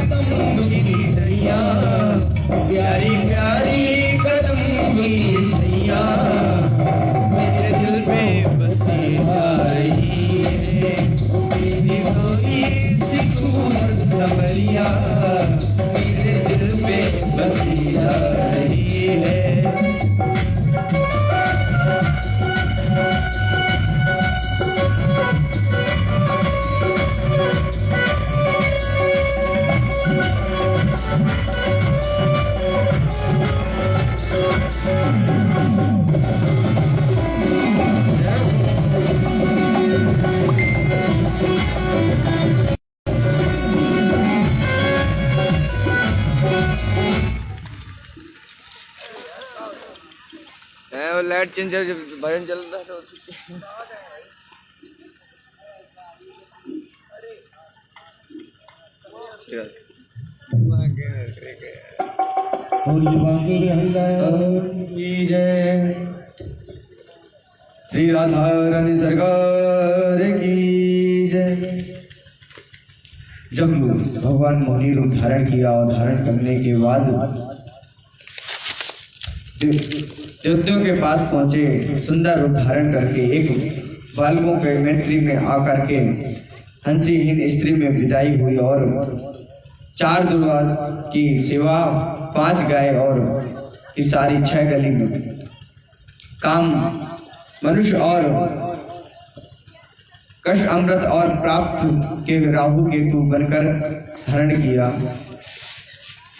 कदम की छैया, प्यारी प्यारी कदम की छैया, मेरे दिल पे बसी जा रही है, मेरी कोई सी खूबसूरत सवरिया, मेरे दिल पे बसी जा रही है। वो लाइट चेंज जब भजन चल रहा था की जय। श्री राधा रानी सरकार की जय। जब भगवान मोहिनी रूप धारण किया और धारण करने के बाद देवताओं के पास पहुंचे, सुंदर रूप धारण करके एक बालकों के मैत्री में आकर के हंसीहीन स्त्री में विदाई हुई और 4 दुर्गा की सेवा, 5 गाय और की सारी 6 गली में काम मनुष्य और कश अमृत और प्राप्त के राहु केतु बनकर धारण किया।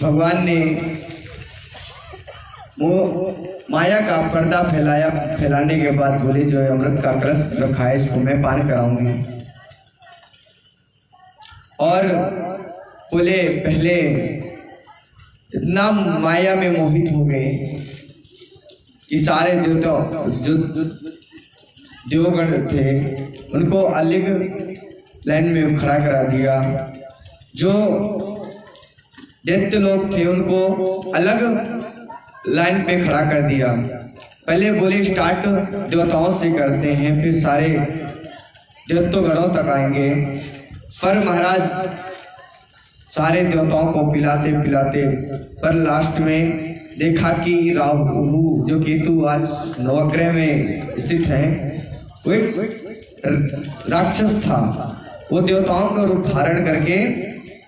भगवान ने वो माया का पर्दा फैलाने के बाद बोले, जो अमृत का कलश रखा है इसको मैं पान कराऊंगी। और बोले पहले इतना माया में मोहित हो गए कि सारे देवता जो देवगण थे उनको अलग लाइन में खड़ा करा दिया। जो दैत्य लोग थे उनको अलग लाइन पे खड़ा कर दिया। पहले बोले स्टार्ट देवताओं से करते हैं, फिर सारे देवता गणों तक आएंगे। पर महाराज सारे देवताओं को पिलाते पिलाते पर लास्ट में देखा कि राहु जो केतु आज नवग्रह में स्थित है वो एक राक्षस था। वो देवताओं का रूप धारण करके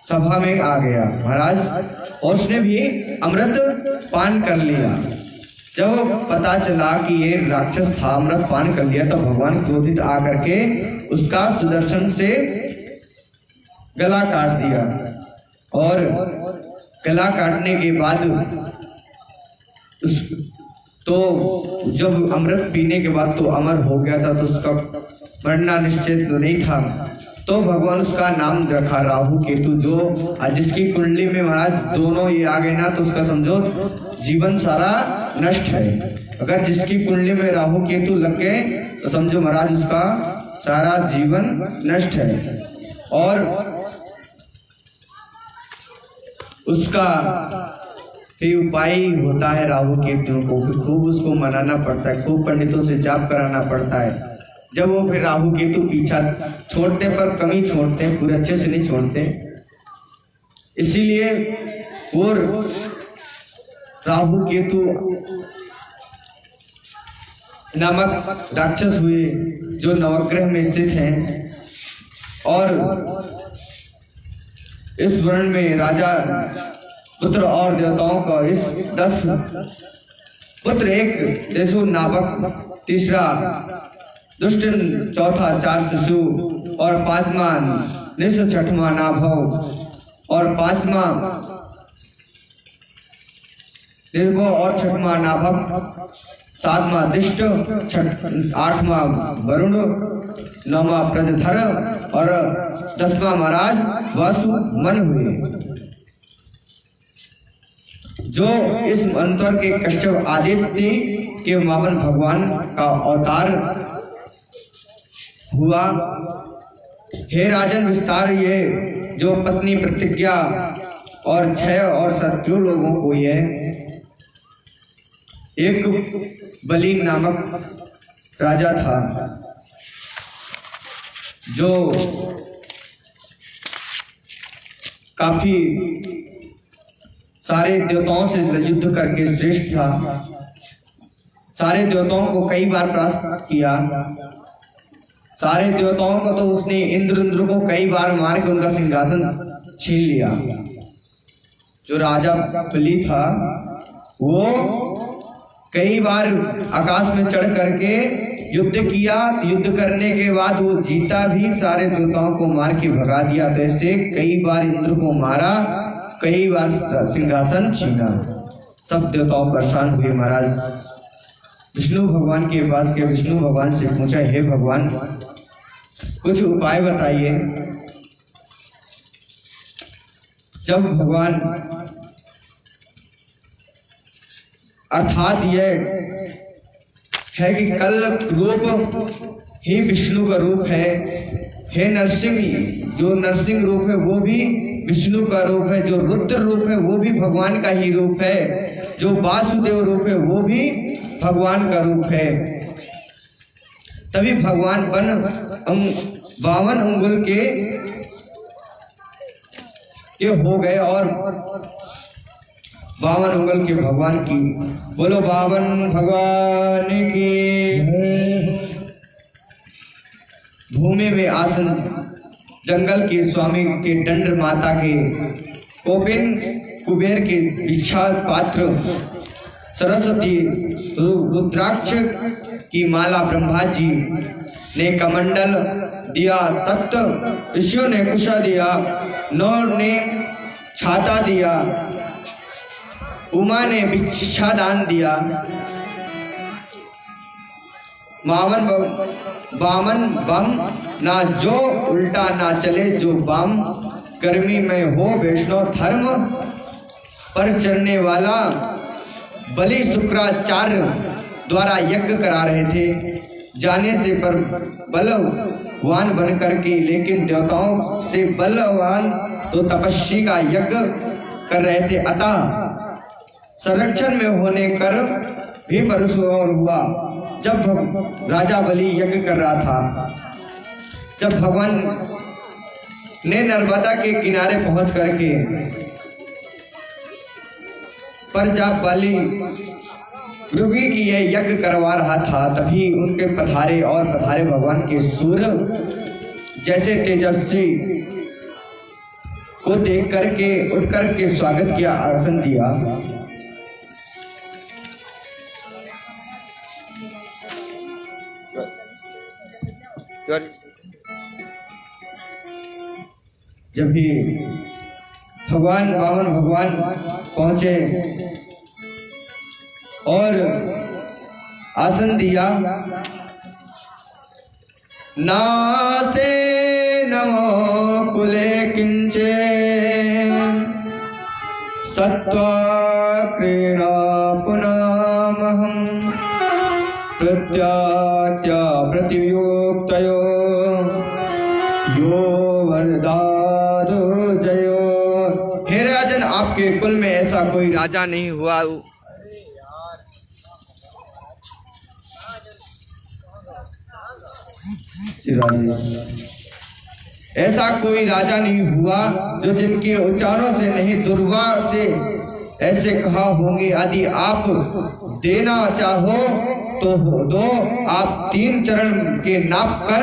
सभा में आ गया महाराज, और उसने भी अमृत पान कर लिया। जब पता चला कि ये राक्षस था, अमृत पान कर लिया, तो भगवान क्रोधित आकर के उसका सुदर्शन से गला काट दिया। और गला काटने के बाद तो जब अमृत पीने के बाद तो अमर हो गया था, तो उसका मरना निश्चित तो नहीं था। तो भगवान उसका नाम रखा राहु केतु। जो जिसकी कुंडली में महाराज दोनों ये आ गए ना, तो उसका समझो जीवन सारा नष्ट है। अगर जिसकी कुंडली में राहु केतु लग गए तो समझो महाराज उसका सारा जीवन नष्ट है। और उसका भी उपाय होता है राहु केतु को, फिर खूब उसको मनाना पड़ता है, खूब पंडितों से जाप कराना पड़ता है। जब वो फिर राहु केतु पीछा छोड़ते पर कमी छोड़ते हैं, पूरे अच्छे से नहीं छोड़ते। इसीलिए वो राहु केतु नामक राक्षस हुए जो नवग्रह में स्थित हैं। और इस वर्ण में राजा पुत्र और देवताओं का इस 10 पुत्र, एक देशु नामक, तीसरा दुष्ट, चौथा 4 शिशु और 5वां निश्च, 6वां नाभव और 5वां निर्भव और 6वां नाभक, 7वां दिष्ट, 8वां वरुण, 9वां प्रजधर और 10वां महाराज वसुमन हुए। जो इस अंतर के कश्यप आदित्य के मावन भगवान का अवतार हुआ। हे राजन विस्तार, ये जो पत्नी प्रतिज्ञा और 6 और शत्रु लोगों को ये एक बलि नामक राजा था जो काफी सारे देवताओं से युद्ध करके श्रेष्ठ था। सारे देवताओं को कई बार परास्त किया। सारे देवताओं को तो उसने इंद्र को कई बार मार के उनका सिंहासन छीन लिया। जो राजा बलि था वो कई बार आकाश में चढ़ करके युद्ध किया। युद्ध करने के बाद वो जीता भी, सारे देवताओं को मार के भगा दिया। तो ऐसे कई बार इंद्र को मारा, कई बार सिंहासन छीना। सब देवताओं परेशान हुए। महाराज विष्णु भगवान के पास गए। विष्णु भगवान से पूछा, हे भगवान कुछ उपाय बताइए। जब भगवान अर्थात यह है कि कल रूप ही विष्णु का रूप है। हे नरसिंह, जो नरसिंह रूप है वो भी विष्णु का रूप है। जो रुद्र रूप है वो भी भगवान का ही रूप है। जो वासुदेव रूप है वो भी भगवान का रूप है। तभी भगवान 52 अंगुल के हो गए और 52 अंगुल के भगवान की बोलो 52 भगवान की। भूमि में आसन, जंगल के स्वामी के दंड माता के कोपिन, कुबेर के भिक्षा पात्र, सरस्वती रुद्राक्ष की माला ब्रह्मा जी ने कमंडल दिया, सप्त ऋषियों ने कुशा दिया, नौ ने छाता दिया, उमा ने भिक्षा दान दिया। 52 बम ना जो उल्टा ना चले जो बम, गर्मी में हो वैष्णव धर्म पर चढ़ने वाला। बलि शुक्राचार्य द्वारा यज्ञ करा रहे थे जाने से पर बलवान बन करके, लेकिन देवताओं से बलवान तो तपस्वी का यज्ञ कर रहे थे। अतः संरक्षण में होने कर भी परशुराम हुआ। जब राजा बलि यज्ञ कर रहा था, जब भगवान ने नर्मदा के किनारे पहुंच करके पर जब बलि रुगी की यह यज्ञ करवा रहा था, तभी उनके पधारे और पधारे भगवान के सूर्य जैसे तेजस्वी को देख करके उठ करके स्वागत किया, आसन दिया। जब भी भगवान 52 भगवान पहुंचे और आसन दिया, नासे नमो कुले किंचे सत्वा क्रीड़ा पुनामहं प्रत्यात्या प्रतियोक्तयो यो वरदादो जयो। हे राजन, आपके कुल में ऐसा कोई राजा नहीं हुआ। ऐसा कोई राजा नहीं हुआ जो जिनके उच्चारों से नहीं दुर्वा से ऐसे कहा होंगे, यदि आप देना चाहो तो दो। आप 3 चरण के नाप कर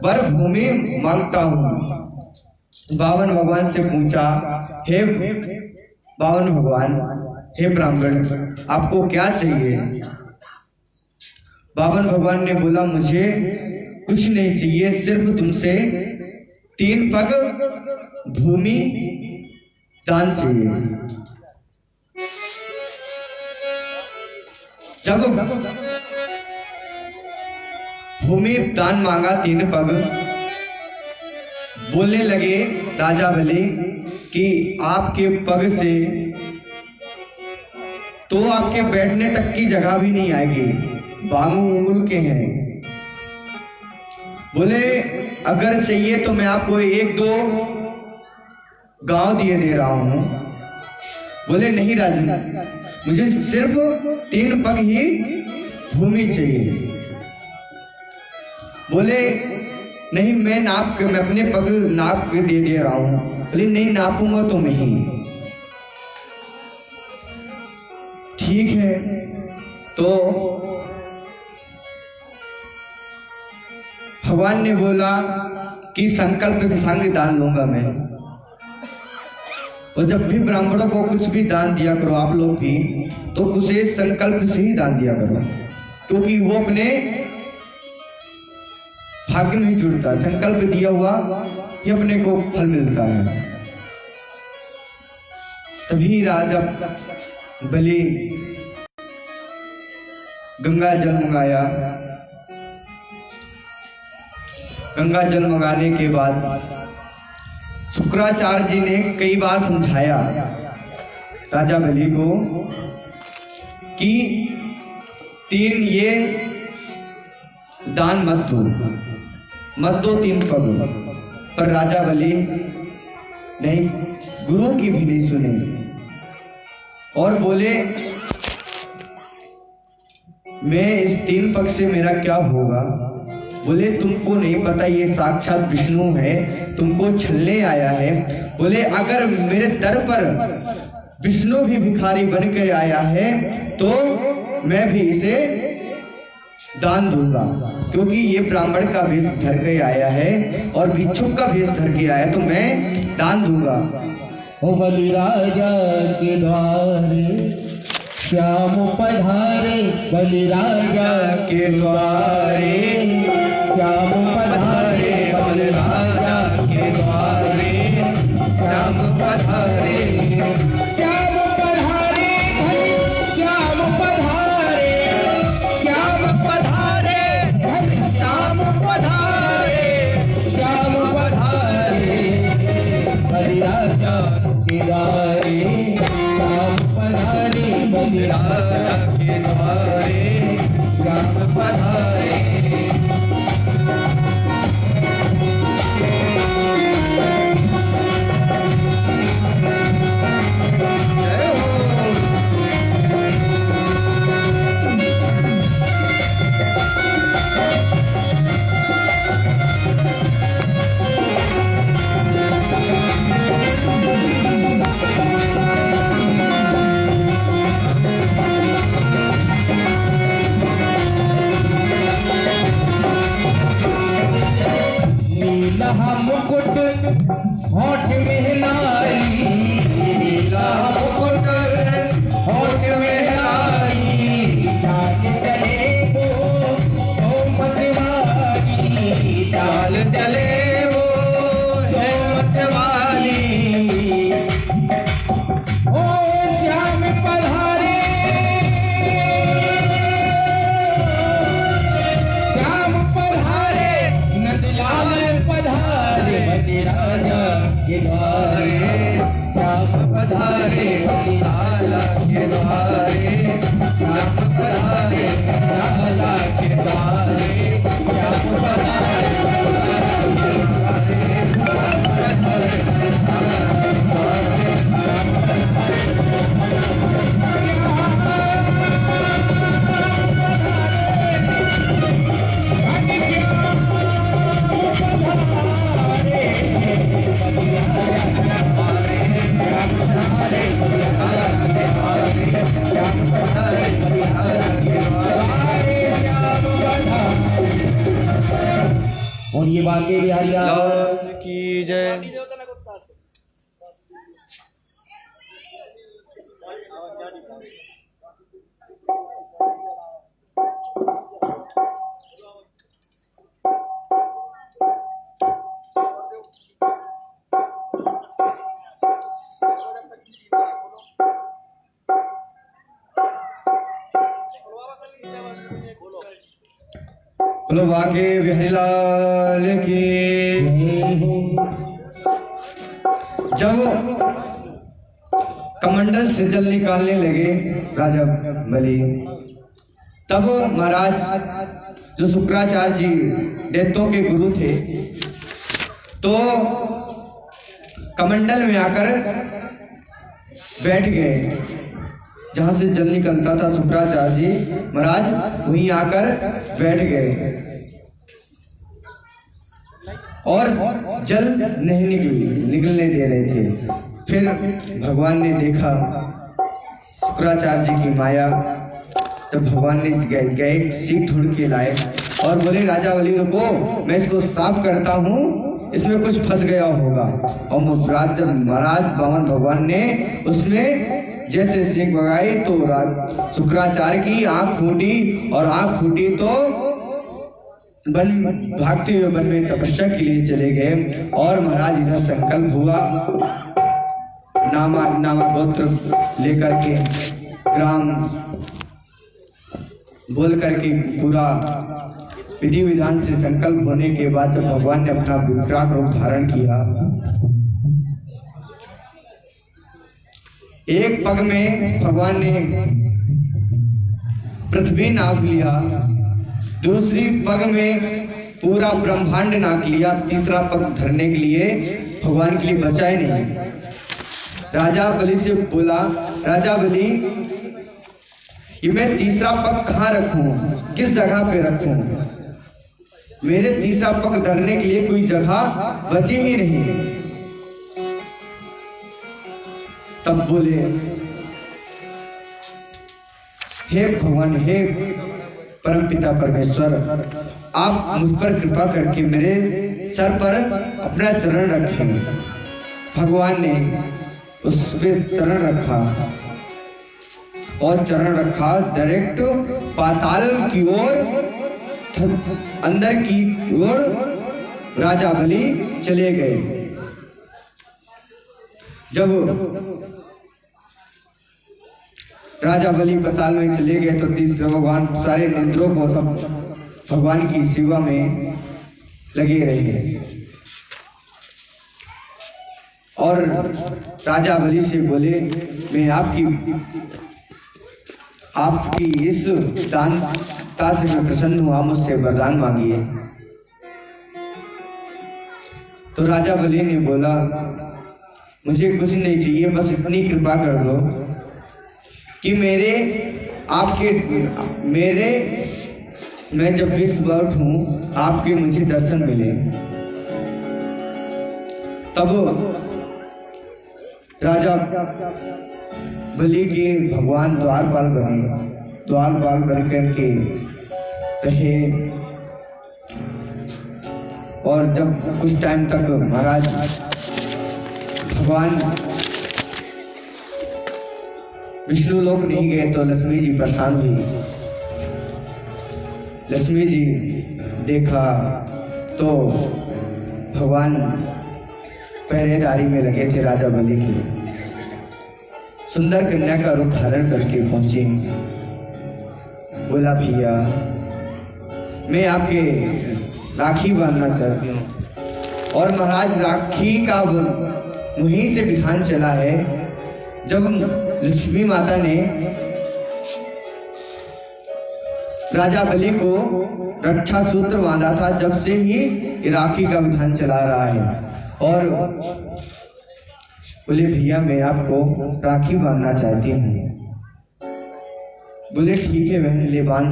वर भूमि मांगता हूँ। 52 भगवान से पूछा, हे 52 भगवान, हे ब्राह्मण, आपको क्या चाहिए? 52 भगवान ने बोला, मुझे कुछ नहीं चाहिए, सिर्फ तुमसे 3 पग भूमि दान चाहिए। जब भूमि दान मांगा 3 पग, बोलने लगे राजा बलि कि आपके पग से तो आपके बैठने तक की जगह भी नहीं आएगी, 52 अंगुल के हैं। बोले अगर चाहिए तो मैं आपको 1-2 गांव दे रहा हूं। बोले नहीं राजन, मुझे सिर्फ 3 पग ही भूमि चाहिए। बोले नहीं, मैं अपने पग नाप के दे रहा हूं। बोले नहीं नापूंगा तो मैं ही। ठीक है, तो भगवान ने बोला कि संकल्प के संग दान लूंगा मैं। और जब भी ब्राह्मणों को कुछ भी दान दिया करो आप लोग भी, तो उसे संकल्प से ही दान दिया करो, क्योंकि वो अपने भाग्य में जुड़ता है। संकल्प दिया हुआ ही अपने को फल मिलता है। तभी राजा बलि गंगा जल मंगाया। गंगा जल मंगाने के बाद शुक्राचार्य जी ने कई बार समझाया राजा बलि को कि 3 ये दान मत दो 3 पग। पर राजा बलि नहीं, गुरु की भी नहीं सुनी और बोले मैं इस 3 पग से मेरा क्या होगा। बोले तुमको नहीं पता ये साक्षात विष्णु है, तुमको छलने आया है। बोले अगर मेरे दर पर विष्णु भी भिखारी बन के आया है तो मैं भी इसे दान दूंगा, क्योंकि ये ब्राह्मण का भेष धर के आया है और भिक्षुक का भेष धर के आया, तो मैं दान दूंगा। ओ बलि राजा के द्वारे श्याम पधारे, बलि राजा के द्वारे श्याम पधारे, बलि राजा के द्वारे श्याम पधारे, श्याम पधारे, श्याम पधारे, श्याम पधारे, श्याम पधारे, श्याम पधारे, बलि राजा के द्वारे श्याम पधारे, बलि राजा के द्वारे श्याम पधारे। मुकुट होठ में लाली, नीला मुकुट होठ में लाली, चाल चले वो मतवाली, चाल चले वो है मतवाली। ओ श्याम पधारे, श्याम पधारे, नंदलाल पधारे, बलि राजा के द्वारे श्याम पधारे, बलि राजा के द्वारे श्याम पधारे, राजा के द्वारे श्याम पधारे। और ये बाकी बिहारी लाल की जय। बोलो बाके बिहारी लाल की। जब कमंडल से जल निकालने लगे राजा बलि, तब महाराज जो शुक्राचार्य जी दैत्यों के गुरु थे, तो कमंडल में आकर बैठ गए। जहां से जल निकलता था शुक्राचार्य जी महाराज वहीं आकर बैठ गए और जल नहीं निकलने दे रहे थे। फिर भगवान ने देखा शुक्राचार्य जी की माया, तो भगवान ने गए सीट ढूंढ के लाए और बोले राजा बलि रुको, मैं इसको साफ करता हूँ, इसमें कुछ फंस गया होगा। और महाराज वामन भगवान ने उसमें जैसे सेक लगाई तो शुक्राचार्य की आंख फूटी, और आंख फूटी तो भागते हुए वन में तपस्या के लिए चले गए। और महाराज इधर संकल्प हुआ, नामा गोत्र लेकर के ग्राम बोल करके पूरा विधि विधान से संकल्प होने के बाद जब भगवान ने अपना विकराल रूप धारण किया, एक पग में भगवान ने पृथ्वी नाप लिया, दूसरी पग में पूरा ब्रह्मांड नाप लिया, तीसरा पग धरने के लिए भगवान के लिए बचा ही नहीं। राजा बलि से बोला, राजा बलि ये मैं तीसरा पग कहाँ रखूं, किस जगह पे रखूं? मेरे तीसरा पग धरने के लिए कोई जगह बची ही नहीं। तब बोले, हे भगवान, हे परमपिता परमेश्वर, आप मुझ पर कृपा करके मेरे सर पर अपना चरण रखें। भगवान ने उस पे चरण रखा और चरण रखा डायरेक्ट पाताल की ओर, अंदर की ओर राजा बलि चले गए। जब राजा बलि पाताल में चले गए तो तीसरे भगवान सारे नेत्रों को सब भगवान की सेवा में लगे रहे। और राजा बलि से बोले, मैं आपकी इस दानता से मैं प्रसन्न हुआ, मुझसे वरदान मांगिए। तो राजा बलि ने बोला, मुझे कुछ नहीं चाहिए, बस इतनी कृपा कर दो कि मैं जब भी सुबह उठूं आपके मुझे दर्शन मिले। तब राजा बलि के भगवान द्वारपाल बने, द्वारपाल बन करके रहे। और जब कुछ टाइम तक महाराज भगवान विष्णु लोक नहीं गए तो लक्ष्मी जी परेशान हुई। लक्ष्मी जी देखा तो भगवान पहरेदारी में लगे थे राजा बलि की। सुंदर कन्या का रूप धारण करके पहुंचे। बोला, भैया मैं आपके राखी बांधना चाहती हूँ। और महाराज राखी का वहीं से विधान चला है, जब लक्ष्मी माता ने राजा बलि को रक्षा सूत्र बांधा था, जब से ही राखी का विधान चला रहा है। और बोले, भैया मैं आपको राखी बांधना चाहती हूँ। बोले, ठीक है बहन, ले बांध।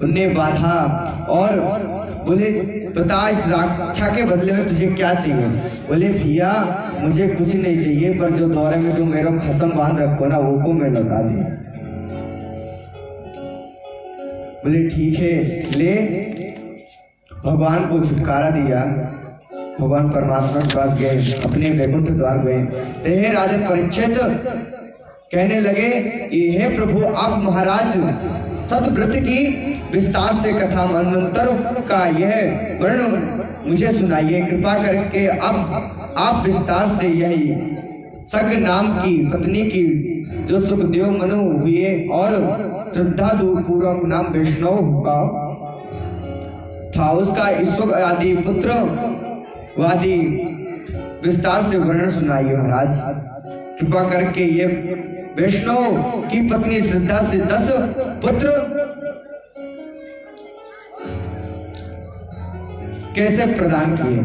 उनने बांधा और बोले, बता इस रक्षा के बदले में तुझे क्या चाहिए? बोले, भैया मुझे कुछ नहीं चाहिए, पर जो दौरे में तुम मेरा खसम बांध रखो ना, वो को मैं लौटा दे। बोले, ठीक है ले। भगवान को छुटकारा दिया। भगवान परमात्मा के पास गए, अपने वैकुंठ द्वार गए। हे राजन परीक्षित कहने लगे कि हे प्रभु, आप महाराज सतव्रत की विस्तार से कथा मनवंतर का यह वर्ण मुझे सुनाइए कृपा करके। अब आप विस्तार से यही सग नाम की पत्नी की जो सुखदेव मनु हुए और श्रद्धा पूर्वक नाम वैष्णव का था, उसका ईश्वर आदि पुत्र वादी विस्तार से वर्णन सुनाइए महाराज कृपा करके। ये वैष्णव की पत्नी श्रद्धा से 10 पुत्र कैसे प्रदान किए।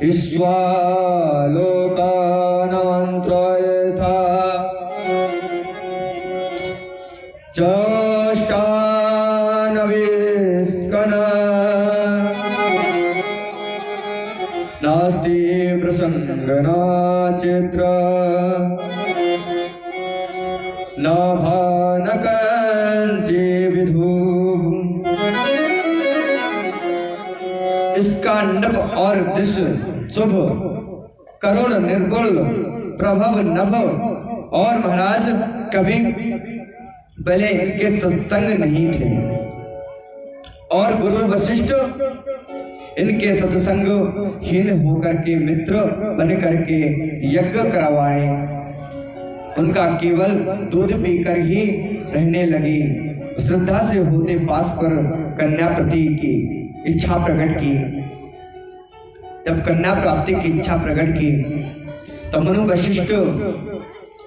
ईश्वलोकानमन्त्रयथा चष्टानविस्कन पुत्र न भान कंचे विधु। इसका नभ और दृश्य शुभ करुण निर्गुण प्रभव नभ। और महाराज कभी पहले इनके सत्संग नहीं थे और गुरु वशिष्ठ इनके सत्संग हीन होकर के मित्र बन करके यज्ञ करवाए। उनका केवल दूध पीकर ही रहने लगी। श्रद्धा से होते पास पर कन्या प्रति की इच्छा प्रकट की। जब कन्या प्राप्ति की इच्छा प्रकट की तो मनु वशिष्ठ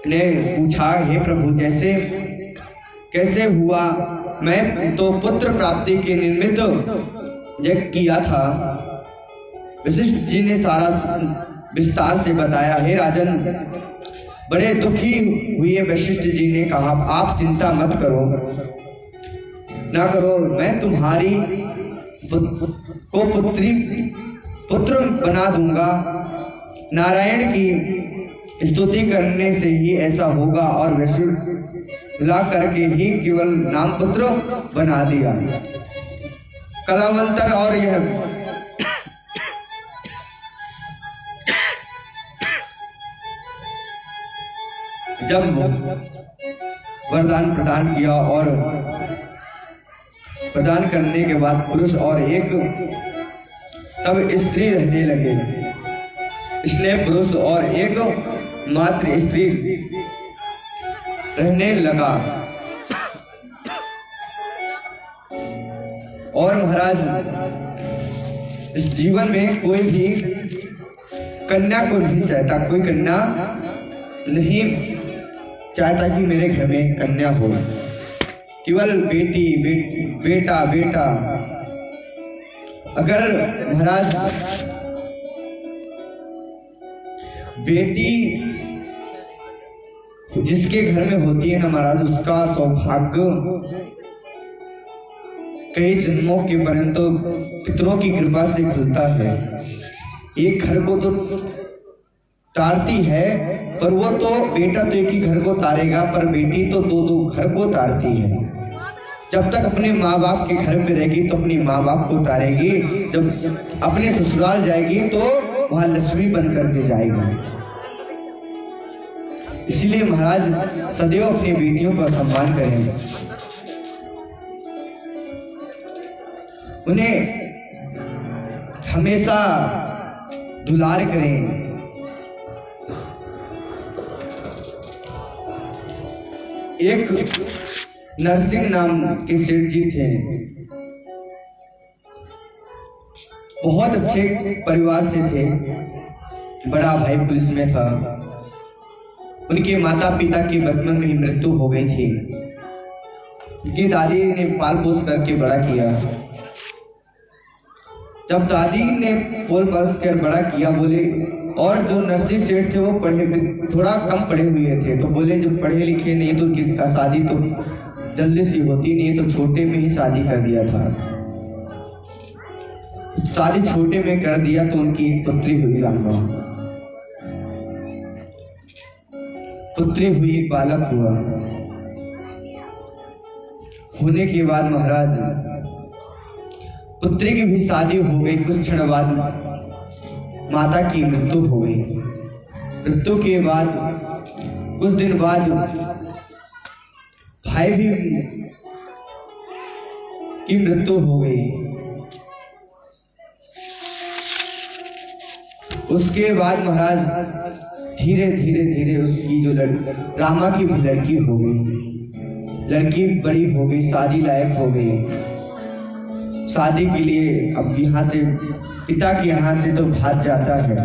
ने पूछा, हे प्रभु जैसे कैसे हुआ? मैं तो पुत्र प्राप्ति के निमित्त यज्ञ किया था। वशिष्ठ जी ने सारा विस्तार से बताया। हे राजन, बड़े दुखी हुए वशिष्ठ जी ने कहा, आप चिंता मत करो, ना करो, मैं तुम्हारी को पुत्र बना दूंगा। नारायण की स्तुति करने से ही ऐसा होगा। और वशिष्ठ ला करके ही केवल नाम पुत्र बना दिया। कलावंतर और यह जब वरदान प्रदान किया और प्रदान करने के बाद पुरुष और एक तब स्त्री रहने लगे। इसने पुरुष और एक मात्र स्त्री रहने लगा। और महाराज इस जीवन में कोई भी कन्या को नहीं चाहता, कोई कन्या नहीं चाहता कि मेरे घर में कन्या हो। केवल बेटी बेटा बेटा। अगर महाराज बेटी जिसके घर में होती है ना महाराज, उसका सौभाग्य कई जन्मों के पर्यंत पितरों की कृपा से खुलता है। एक घर को तो तारती है, पर वो तो बेटा तो एक ही घर को तारेगा, पर बेटी तो दो दो घर को तारती है। जब तक अपने माँ बाप के घर पे रहेगी तो अपनी माँ बाप को तारेगी। जब अपने ससुराल जाएगी तो वहां लक्ष्मी बन करके जाएगी। इसीलिए महाराज सदैव अपनी बेटियों का सम्मान करें, उन्हें हमेशा दुलार करें। एक नरसिंह नाम के सेठ जी थे, बहुत अच्छे परिवार से थे। बड़ा भाई पुलिस में था। उनके माता पिता की बचपन में ही मृत्यु हो गई थी। उनकी दादी ने पाल पोस करके बड़ा किया। जब दादी ने पोल पोस कर बड़ा किया, बोले, और जो नरसिंह सेठ थे वो पढ़े थोड़ा कम पढ़े हुए थे, तो बोले जो पढ़े लिखे नहीं तो किसका शादी तो जल्दी से होती नहीं, तो छोटे में ही शादी कर दिया था। शादी छोटे में कर दिया तो उनकी एक पुत्री हुई, रामबा पुत्री हुई, एक बालक हुआ। होने के बाद महाराज पुत्री की भी शादी हो गई। कुछ क्षण बाद माता की मृत्यु हो गई। मृत्यु के बाद कुछ दिन बाद भाई भी की मृत्यु हो गई। उसके बाद महाराज धीरे धीरे धीरे उसकी जो रामा की भी लड़की हो गई। लड़की बड़ी हो गई, शादी लायक हो गई। शादी के लिए अब यहाँ से पिता के यहाँ से तो भाग जाता है।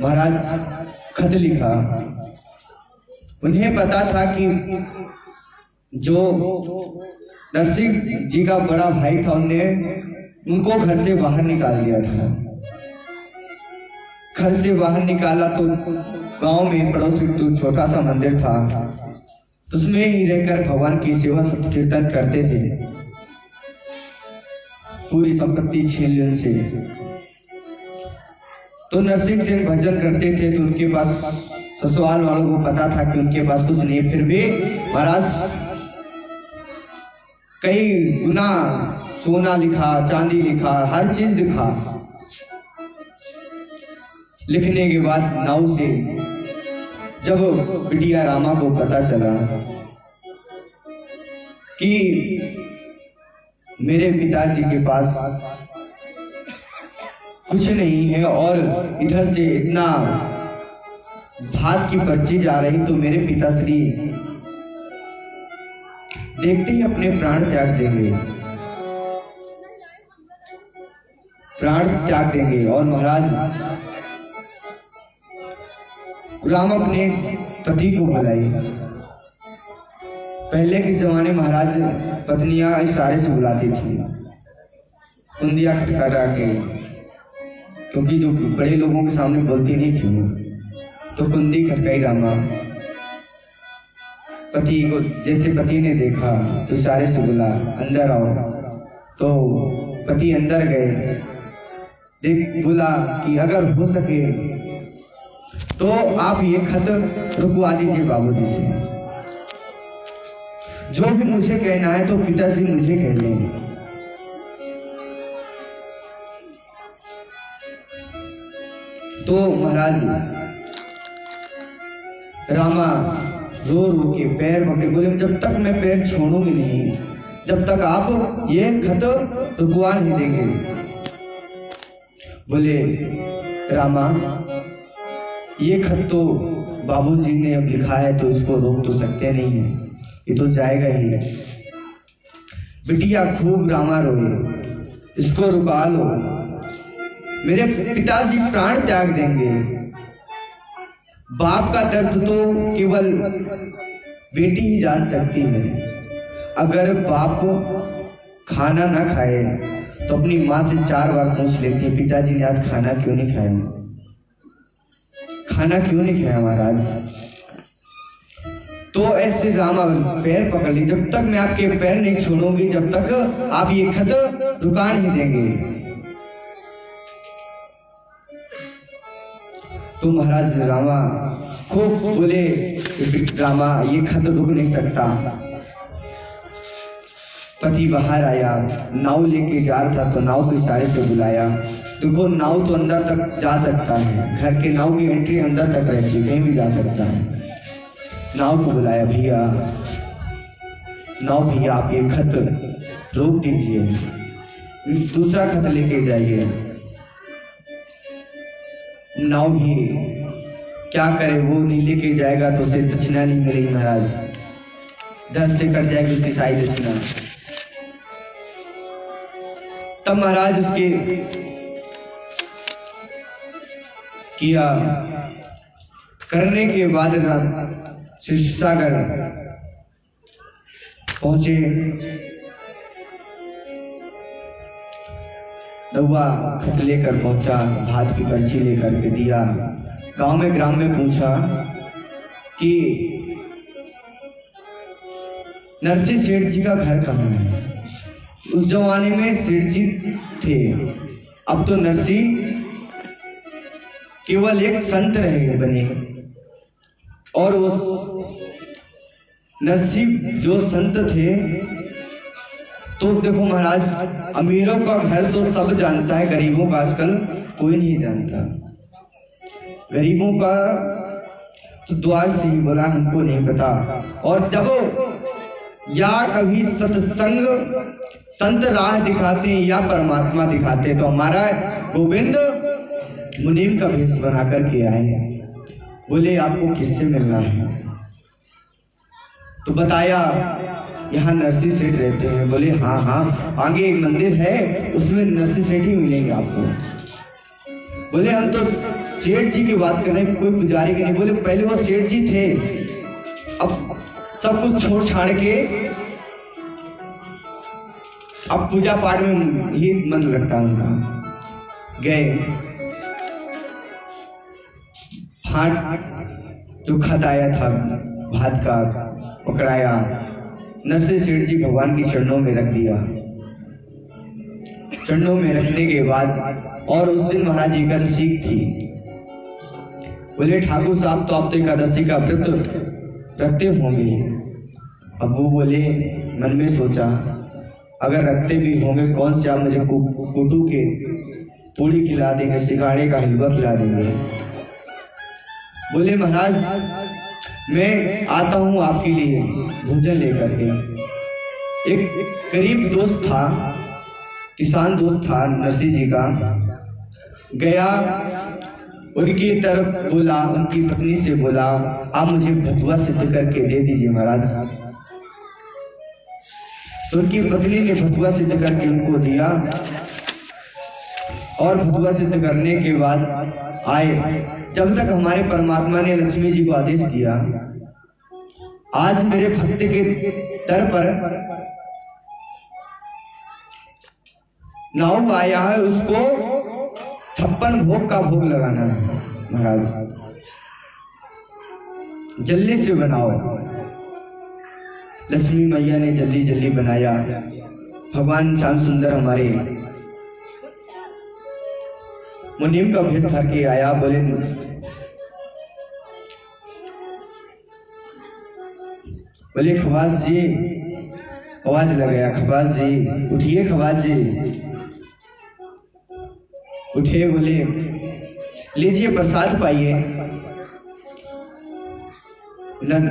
महाराज खत लिखा। उन्हें पता था कि जो नरसिंह जी का बड़ा भाई था, उनको घर से बाहर निकाल दिया था। घर से बाहर निकाला तो गांव में पड़ोस में तो छोटा सा मंदिर था, तो उसमें ही रहकर भगवान की सेवा सत्य कीर्तन करते थे। पूरी संपत्ति छीन से तो नरसिंह सेठ भजन करते थे, तो उनके पास ससुराल वालों को पता था कि उनके पास कुछ नहीं, फिर भी महाराज कई गुना सोना लिखा, चांदी लिखा, हर चीज लिखा। लिखने के बाद नाव से जब बिटिया रामा को पता चला कि मेरे पिताजी के पास कुछ नहीं है और इधर से इतना भात की पर्ची जा रही, तो मेरे पिताश्री देखते ही अपने प्राण त्याग देंगे, प्राण त्याग देंगे। और महाराज राम अपने पति को बुलाई। पहले के जमाने महाराज पत्नियां इशारे से बुलाती थी, कुंदिया खटखटा के, क्योंकि जो बड़े लोगों के सामने बोलती नहीं थी वो, तो कुंदी खटकाई रामा। पति को जैसे पति ने देखा तो इशारे से बोला अंदर आओ, तो पति अंदर गए। देख बोला कि अगर हो सके तो आप ये खत रुकवा दीजिए बाबूजी से, जो भी मुझे कहना है तो पिताजी मुझे कह लेंगे। तो महाराज रामा रो रो के पैर पकड़े बोले जब तक मैं पैर छोड़ूंगी नहीं, जब तक आप ये खत रुकवा नहीं देंगे। बोले रामा ये खत तो बाबूजी ने अब लिखा है तो इसको रोक तो सकते नहीं है, ये तो जाएगा ही। बिटिया खूब रामा रोए, इसको रुका लो, मेरे पिताजी प्राण त्याग देंगे। बाप का दर्द तो केवल बेटी ही जान सकती है। अगर बाप खाना ना खाए तो अपनी माँ से 4 बार पूछ लेती है पिताजी ने आज खाना क्यों नहीं खाया, खाना क्यों नहीं खाया महाराज। तो ऐसे रामा पैर पकड़ ली, जब तक मैं आपके पैर नहीं छोड़ूंगी, जब तक आप ये खत रुका नहीं देंगे। तो महाराज रामा को बोले रामा ये खत रुक नहीं सकता। पति बाहर आया, नाव लेके जा रहा था, तो नाव को इशारे से बुलाया। देखो नाव तो अंदर तक जा सकता है, घर के नाव की एंट्री अंदर तक रहती है, कहीं भी जा सकता है। नाव को बुलाया, भैया नाव भैया आप ये खत रोक दीजिए, दूसरा खत लेके जाइए। नाव भी क्या करे, वो नहीं लेके जाएगा तो उसे दक्षिणा नहीं मिलेगी महाराज, दर से कट जाएगी उसकी सारी दक्षिणा। तब महाराज उसके किया करने के बाद शिवसागर पहुंचे। रउआ खत लेकर पहुंचा, भात की पर्ची लेकर के दिया। गांव में ग्राम में पूछा कि नरसिंह सेठ जी का घर कहाँ है। उस जमाने में सेठ जी थे, अब तो नरसिंह केवल एक संत रहे बने, और वो नरसिंह जो संत थे, तो देखो महाराज अमीरों का घर तो सब जानता है, गरीबों का आजकल कोई नहीं जानता। गरीबों का तो द्वार से ही बोला हमको नहीं पता। और जब या कभी सत्संग संत राह दिखाते हैं या परमात्मा दिखाते हैं, तो हमारा गोविंद मुनीम का भेष बना करके आए। बोले आपको किससे मिलना है, तो बताया यहाँ नरसिंह सेठ रहते हैं। बोले हाँ हाँ आगे एक मंदिर है, उसमें नरसिंह सेठ ही मिलेंगे आपको। बोले हम तो सेठ जी की बात कर रहे हैं, कोई पुजारी की नहीं। बोले पहले वो सेठ जी थे, अब सब कुछ छोड़ छाड़ के अब पूजा पाठ में ही मन लगता उनका। गए हाथ जो खत आया था भात का पकड़ाया, नरसिंह सेठ जी भगवान के चरणों में रख दिया। चरणों में रखने के बाद, और उस दिन महाराज एकादशी थी, बोले ठाकुर साहब तो आप तो एकादशी का व्रत रखते होंगे। अब वो बोले, मन में सोचा अगर रखते भी होंगे कौन से आप मुझे कुटू के पूड़ी खिला देंगे, सिंघाड़े का हलवा खिला देंगे। बोले महाराज मैं आता हूँ आपके लिए भोजन लेकर के। एक गरीब दोस्त था, किसान दोस्त था नरसिंह जी का, गया उनकी तरफ बोला, उनकी पत्नी से बोला आप मुझे भतुआ सिद्ध करके दे दीजिए महाराज। तो उनकी पत्नी ने भतुआ सिद्ध करके उनको दिया और भतुआ सिद्ध करने के बाद आए। जब तक हमारे परमात्मा ने लक्ष्मी जी को आदेश दिया, आज मेरे भक्त के दर पर नाव आया है, उसको 56 भोग का भोग लगाना है महाराज, जल्दी से बनाओ। लक्ष्मी मैया ने जल्दी जल्दी बनाया। भगवान श्याम सुंदर हमारे मुनीम का भेष धर के आया। बोले खवास जी, आवाज लगाया, खवास जी उठिए, खवास जी उठे। बोले लीजिए प्रसाद पाइए।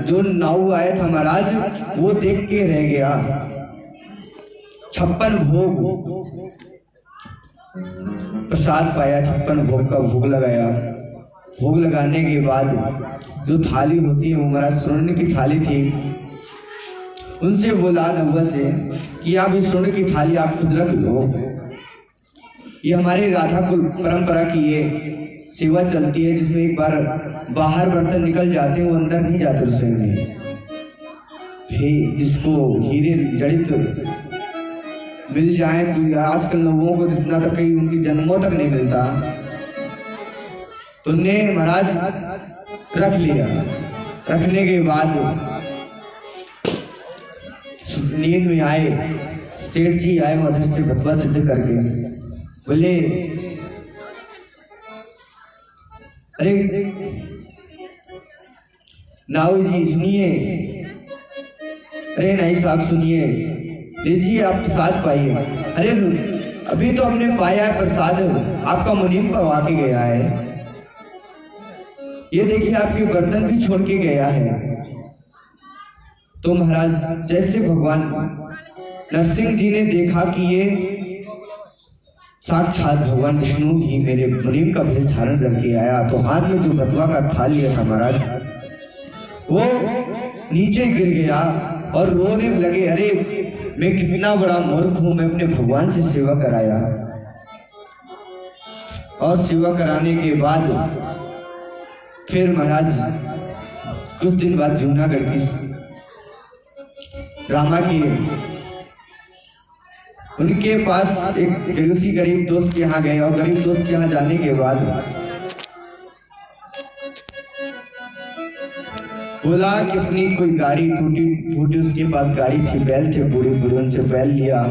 जो नाऊ आया था महाराज वो देख के रह गया। 56 भोग प्रसाद पाया, 56 भोग का भोग लगाया। भोग लगाने के बाद जो थाली होती है वो महाराज स्वर्ण की थाली थी। उनसे बोला नौवा से कि आप इस स्वर्ण की थाली आप खुद रख लो, ये हमारी राधा कुल परंपरा की ये सेवा चलती है, जिसमें एक बार बाहर बर्तन निकल जाते हैं वो अंदर नहीं जाते रसोई में। जिसको हीरे जड़ित मिल जाए तो आजकल लोगों को जितना तक कहीं उनकी जन्मों तक नहीं मिलता, तो ने महाराज रख लिया। रखने के बाद नींद में आए, सेठ जी आए उधर से भतवा सिद्ध करके। बोले अरे नाऊ जी सुनिए, अरे नहीं साहब सुनिए, लीजिए आप प्रसाद पाइए। अरे अभी तो हमने पाया है प्रसाद, आपका मुनीम पवा के गया है, ये देखिए आपके बर्तन भी छोड़ के गया है। तो महाराज जैसे भगवान नरसिंह जी ने देखा कि ये साक्षात भगवान विष्णु ही मेरे मुनीम का भेष धारण करके आया, तो हाथ में जो भतवा का थाल लिया था महाराज वो नीचे गिर गया और रोने लगे, अरे मैं कितना बड़ा मूर्ख हूं, मैं अपने भगवान से सेवा कराया। और सेवा कराने के बाद फिर महाराज कुछ दिन बाद जूनागढ़ की रामा की उनके पास एक उसी गरीब दोस्त के यहाँ गए, और गरीब दोस्त के यहाँ जाने के बाद बोला कि अपनी कोई गाड़ी टूटी फूटी उसके पास गाड़ी थी, बैल थे, बूढ़े बूढ़े, उनसे बैल लिया।